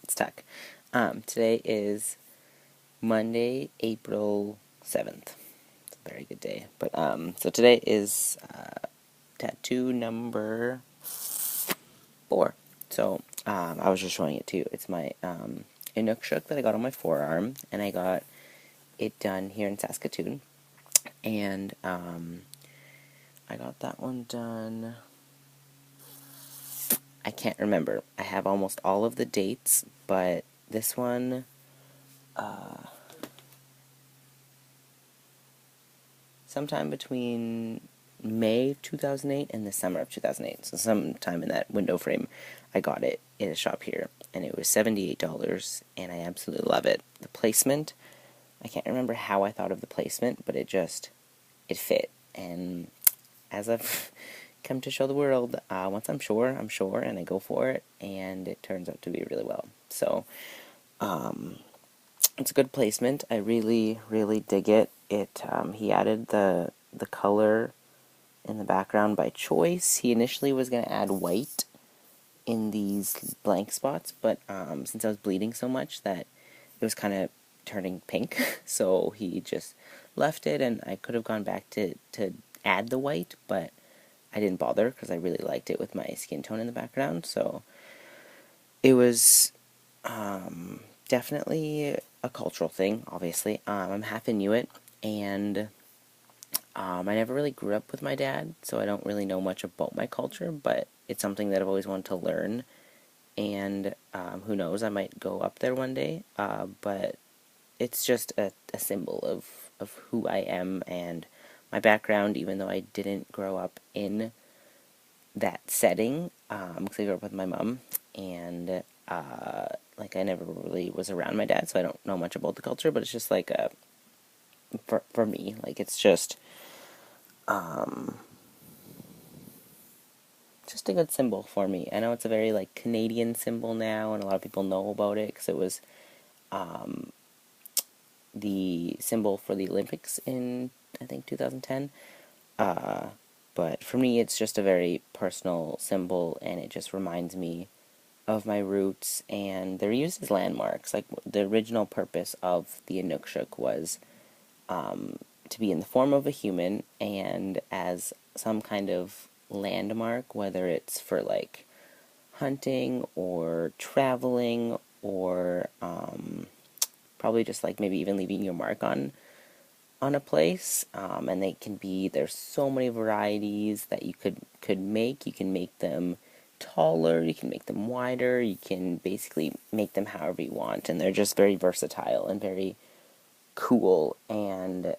It's Tuck. Today is Monday, April 7th. It's a very good day. So today is tattoo number 4. I was just showing it to you. It's my Inukshuk that I got on my forearm, and I got it done here in Saskatoon. And I got that one done. I can't remember. I have almost all of the dates, but this one, sometime between May 2008 and the summer of 2008. So sometime in that window frame, I got it in a shop here, and it was $78, and I absolutely love it. The placement, I can't remember how I thought of the placement, but it fit. And as I've come to show the world, once I'm sure, and I go for it, and it turns out to be really well. So, it's a good placement. I really, really dig it. He added the color in the background by choice. He initially was going to add white in these blank spots, but since I was bleeding so much that it was kind of turning pink, so he just left it, and I could have gone back to add the white, but I didn't bother because I really liked it with my skin tone in the background. So it was definitely a cultural thing, obviously. I'm half Inuit, and I never really grew up with my dad, so I don't really know much about my culture, but it's something that I've always wanted to learn, and who knows, I might go up there one day, but it's just a symbol of who I am and my background, even though I didn't grow up in that setting, because I grew up with my mom, and I never really was around my dad, so I don't know much about the culture, but it's just like for me, like it's just a good symbol for me. I know it's a very like Canadian symbol now, and a lot of people know about it because it was the symbol for the Olympics in, I think, 2010. But for me, it's just a very personal symbol, and it just reminds me of my roots, and they're used as landmarks. Like, the original purpose of the Inukshuk was to be in the form of a human, and as some kind of landmark, whether it's for, like, hunting, or traveling, or probably just, like, maybe even leaving your mark on a place, and there's so many varieties that you could make. You can make them taller, you can make them wider, you can basically make them however you want, and they're just very versatile and very cool, and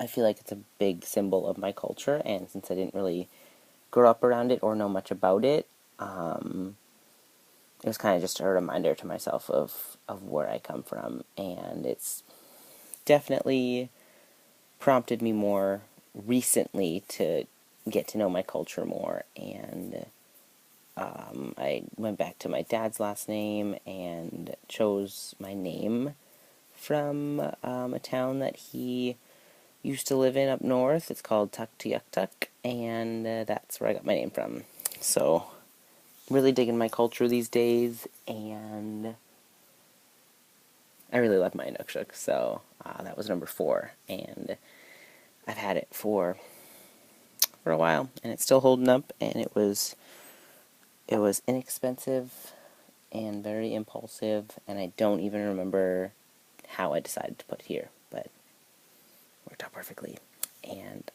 I feel like it's a big symbol of my culture, and since I didn't really grow up around it or know much about it, it was kind of just a reminder to myself of where I come from, and it's definitely prompted me more recently to get to know my culture more, and I went back to my dad's last name and chose my name from a town that he used to live in up north. It's called Tuktoyaktuk, and that's where I got my name from. So, really digging my culture these days, and I really love my Inukshuk, so that was number 4, and I've had it for a while, and it's still holding up, and it was inexpensive and very impulsive, and I don't even remember how I decided to put it here, but it worked out perfectly, and